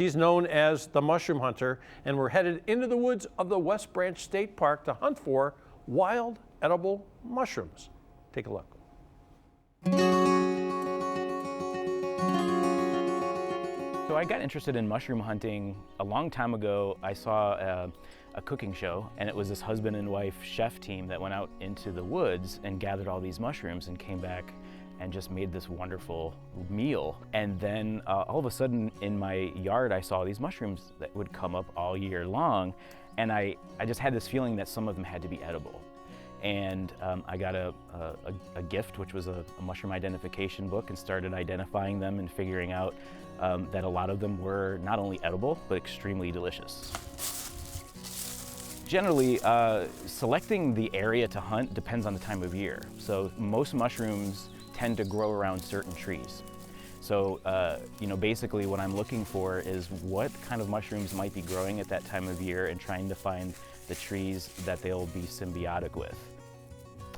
He's known as the Mushroom Hunter, and we're headed into the woods of the West Branch State Park to hunt for wild edible mushrooms. Take a look. So I got interested in mushroom hunting a long time ago. I saw a cooking show, and it was this husband and wife chef team that went out into the woods and gathered all these mushrooms and came back and just made this wonderful meal. And then all of a sudden in my yard, I saw these mushrooms that would come up all year long. And I just had this feeling that some of them had to be edible. And I got a gift, which was a mushroom identification book, and started identifying them and figuring out that a lot of them were not only edible, but extremely delicious. Generally, selecting the area to hunt depends on the time of year. So most mushrooms tend to grow around certain trees. So, basically what I'm looking for is what kind of mushrooms might be growing at that time of year and trying to find the trees that they'll be symbiotic with.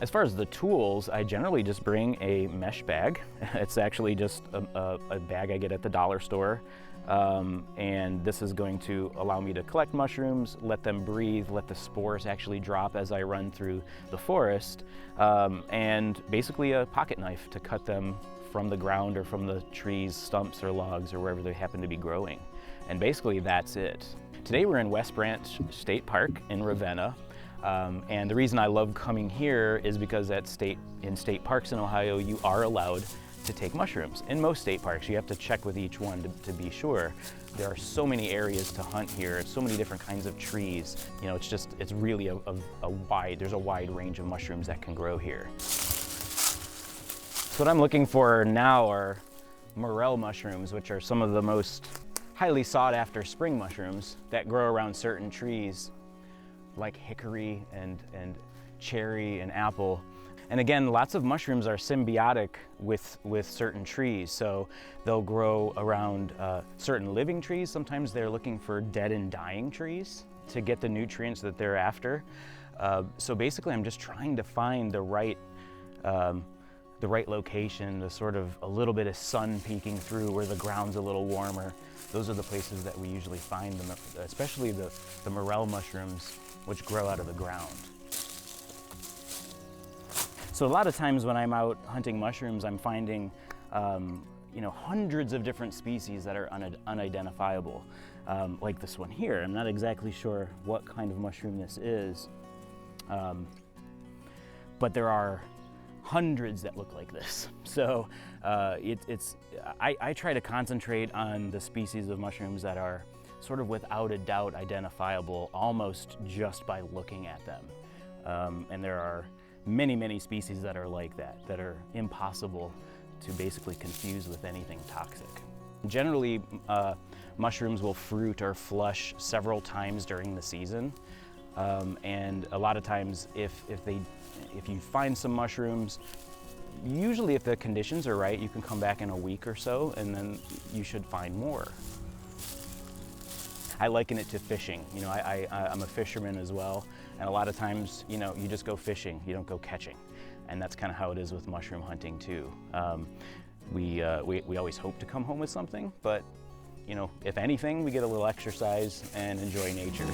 As far as the tools, I generally just bring a mesh bag. It's actually just a bag I get at the dollar store. And this is going to allow me to collect mushrooms, let them breathe, let the spores actually drop as I run through the forest, and basically a pocket knife to cut them from the ground or from the trees, stumps or logs or wherever they happen to be growing. And basically that's it. Today we're in West Branch State Park in Ravenna. And the reason I love coming here is because in state parks in Ohio, you are allowed to take mushrooms. In most state parks, you have to check with each one to be sure. There are so many areas to hunt here, so many different kinds of trees. You know, it's really there's a wide range of mushrooms that can grow here. So what I'm looking for now are Morel mushrooms, which are some of the most highly sought after spring mushrooms that grow around certain trees like hickory and cherry and apple. And again, lots of mushrooms are symbiotic with certain trees. So they'll grow around certain living trees. Sometimes they're looking for dead and dying trees to get the nutrients that they're after. So basically I'm just trying to find the right location, the sort of a little bit of sun peeking through where the ground's a little warmer. Those are the places that we usually find them, especially the morel mushrooms, which grow out of the ground. So a lot of times when I'm out hunting mushrooms, I'm finding hundreds of different species that are unidentifiable, like this one here. I'm not exactly sure what kind of mushroom this is, but there are hundreds that look like this. So I try to concentrate on the species of mushrooms that are sort of without a doubt identifiable almost just by looking at them. And there are many species that are like that are impossible to basically confuse with anything toxic. Generally, mushrooms will fruit or flush several times during the season. And a lot of times if you find some mushrooms, usually if the conditions are right, you can come back in a week or so and then you should find more. I liken it to fishing. You know, I'm a fisherman as well, and a lot of times, you know, you just go fishing, you don't go catching. And that's kind of how it is with mushroom hunting too. We always hope to come home with something, but you know, if anything, we get a little exercise and enjoy nature.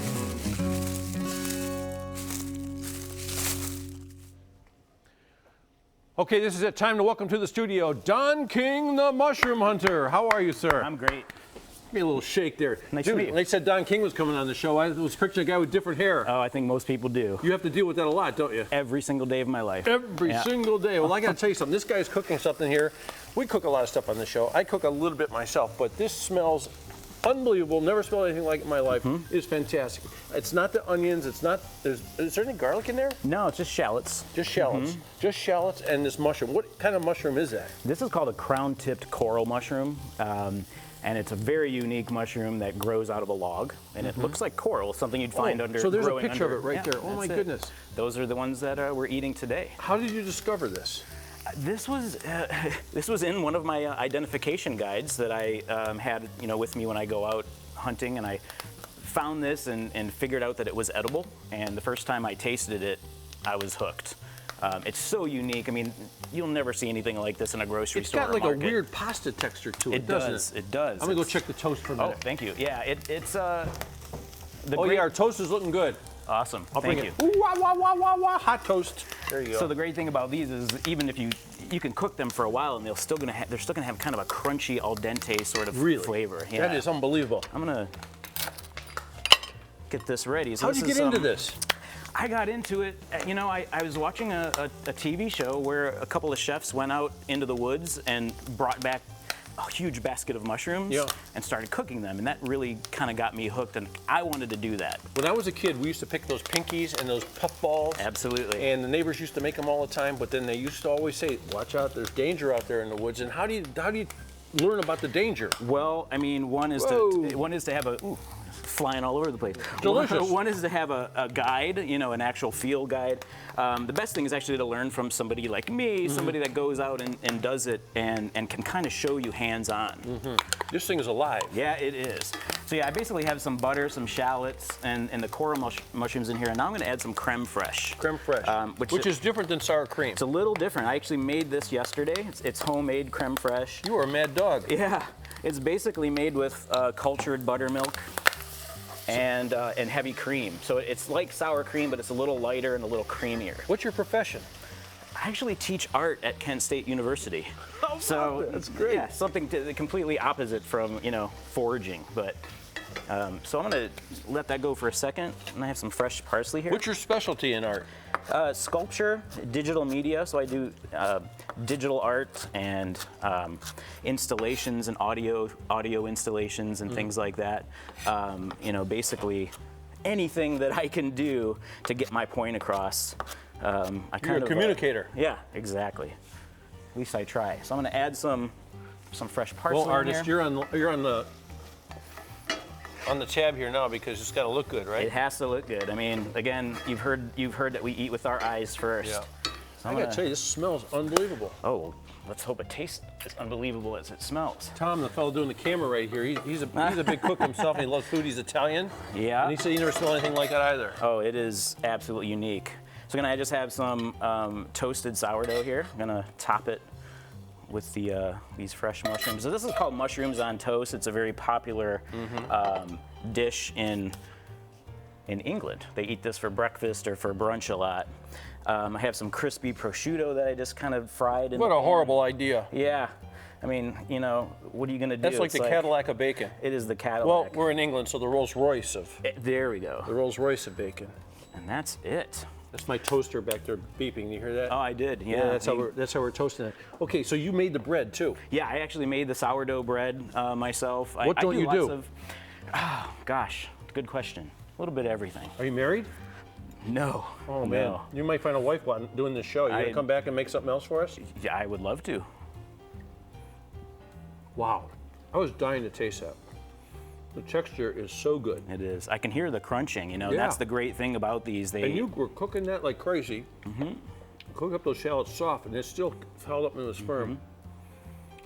Okay, this is it. Time to welcome to the studio, Don King, the Mushroom Hunter. How are you, sir? I'm great. Give me a little shake there. Nice to meet you. They said Don King was coming on the show. I was picturing a guy with different hair. Oh, I think most people do. You have to deal with that a lot, don't you? Every single day of my life. Every single day. Well, I got to tell you something. This guy's cooking something here. We cook a lot of stuff on this show. I cook a little bit myself, but this smells unbelievable. Never smelled anything like it in my life. It's fantastic. It's not the onions. It's not. Is there any garlic in there? No, it's just shallots. Just shallots. Just shallots and this mushroom. What kind of mushroom is that? This is called a crown-tipped coral mushroom. And it's a very unique mushroom that grows out of a log, and it looks like coral, something you'd find under. So there's a picture of it right there. Oh my goodness! Those are the ones that we're eating today. How did you discover this? This was in one of my identification guides that I had, with me when I go out hunting, and I found this and figured out that it was edible. And the first time I tasted it, I was hooked. It's so unique. I mean, you'll never see anything like this in a grocery store. It's got like market. a weird pasta texture to it, It doesn't does. it? It does. I'm gonna go check the toast for a minute. Oh, thank you. Yeah, it's Yeah, our toast is looking good. Awesome. I'll Thank bring you. it. Ooh, wah, wah, wah, wah, wah. Hot toast. There you go. So the great thing about these is even if you can cook them for a while and they're still gonna have kind of a crunchy al dente sort of flavor. Yeah. That is unbelievable. I'm gonna get this ready. So How'd you get into this? I got into it, you know, I was watching a TV show where a couple of chefs went out into the woods and brought back a huge basket of mushrooms and started cooking them, and that really kind of got me hooked, and I wanted to do that. When I was a kid, we used to pick those pinkies and those puff balls. Absolutely. And the neighbors used to make them all the time, but then they used to always say, watch out, there's danger out there in the woods. And how do you learn about the danger? Well, I mean, one is to have a flying all over the place. Delicious. One is to have a guide, you know, an actual field guide. The best thing is actually to learn from somebody like me, somebody that goes out and does it and can kind of show you hands-on. This thing is alive. Yeah, it is. So yeah, I basically have some butter, some shallots, and the coral mushrooms in here, and now I'm going to add some creme fraiche. Creme fraiche, which is different than sour cream. It's a little different. I actually made this yesterday. It's homemade creme fraiche. You are a mad dog. Yeah, it's basically made with cultured buttermilk and heavy cream. So it's like sour cream, but it's a little lighter and a little creamier. What's your profession? I actually teach art at Kent State University. Oh, so that's great. Yeah, something completely opposite from, you know, foraging. But so I'm gonna let that go for a second, and I have some fresh parsley here. What's your specialty in art? Sculpture, digital media. So I do digital art and installations and audio installations and things like that. You know, basically anything that I can do to get my point across. You're a communicator. Yeah, exactly. At least I try. So I'm going to add some fresh parsley. Well, artist, here. you're on the tab here now because it's got to look good, right? It has to look good. I mean, again, you've heard that we eat with our eyes first. Yeah. So I got to tell you, this smells unbelievable. Oh, well, let's hope it tastes as unbelievable as it smells. Tom, the fellow doing the camera right here, he's a big cook himself, and he loves food. He's Italian. Yeah. And he said he never smelled anything like that either. Oh, it is absolutely unique. So I just have some toasted sourdough here. I'm gonna top it with these fresh mushrooms. So this is called mushrooms on toast. It's a very popular dish in England. They eat this for breakfast or for brunch a lot. I have some crispy prosciutto that I just kind of fried. What a horrible idea. Yeah. I mean, you know, what are you gonna do? That's like the Cadillac of bacon. It is the Cadillac. Well, we're in England, so the Rolls Royce of there we go. the Rolls Royce of bacon. And that's it. That's my toaster back there beeping. You hear that? Oh, I did. Yeah. That's how we're toasting it. Okay, so you made the bread too. Yeah, I actually made the sourdough bread myself. What don't you do? Oh, gosh, good question. A little bit of everything. Are you married? No. Oh man, No. you might find a wife while doing this show. You gonna come back and make something else for us? Yeah, I would love to. Wow, I was dying to taste that. The texture is so good. It is. I can hear the crunching, you know. Yeah. That's the great thing about these. And you were cooking that like crazy. Cook up those shallots soft, and it's still held up in the sperm.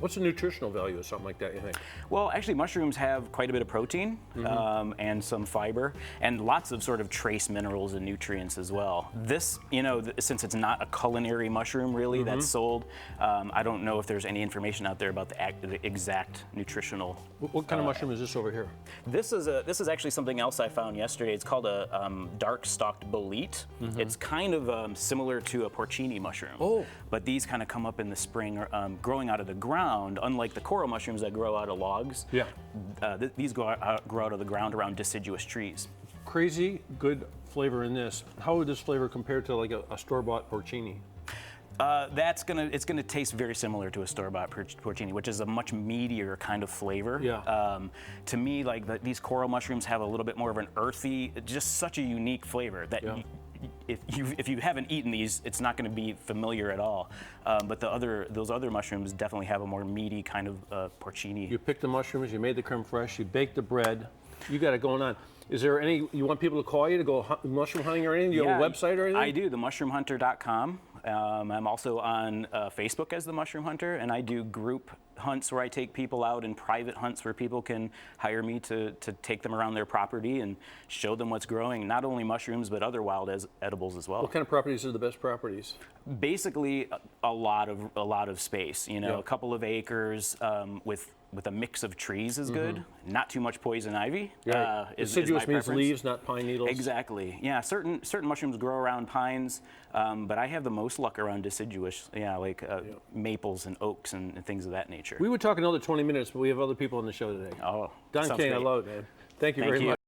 What's the nutritional value of something like that, you think? Well, actually, mushrooms have quite a bit of protein and some fiber and lots of sort of trace minerals and nutrients as well. This, you know, since it's not a culinary mushroom really that's sold, I don't know if there's any information out there about the exact nutritional. What kind of mushroom is this over here? This is actually something else I found yesterday. It's called a dark stalked bolete. It's kind of similar to a porcini mushroom. Oh. But these kind of come up in the spring, growing out of the ground. Unlike the coral mushrooms that grow out of logs, Yeah. These grow out of the ground around deciduous trees. Crazy good flavor in this. How would this flavor compare to like a store-bought porcini? It's gonna taste very similar to a store-bought porcini, which is a much meatier kind of flavor. Yeah. To me, like these coral mushrooms have a little bit more of an earthy, just such a unique flavor that. Yeah. If you haven't eaten these, it's not going to be familiar at all. But those other mushrooms definitely have a more meaty kind of porcini. You picked the mushrooms, you made the creme fraiche, you baked the bread. You got it going on. Is there you want people to call you to go mushroom hunting or anything? Do you have a website or anything? I do, themushroomhunter.com. I'm also on Facebook as the Mushroom Hunter, and I do group hunts where I take people out and private hunts where people can hire me to take them around their property and show them what's growing, not only mushrooms, but other wild edibles as well. What kind of properties are the best properties? Basically, a lot of space. You know, a couple of acres with a mix of trees is good. Not too much poison ivy. Deciduous means leaves, not pine needles. Exactly. Yeah, certain mushrooms grow around pines, but I have the most luck around deciduous. Yeah, like maples and oaks and things of that nature. We would talk another 20 minutes, but we have other people on the show today. Oh, Don sounds King, great. I love it, man. Thank you very much.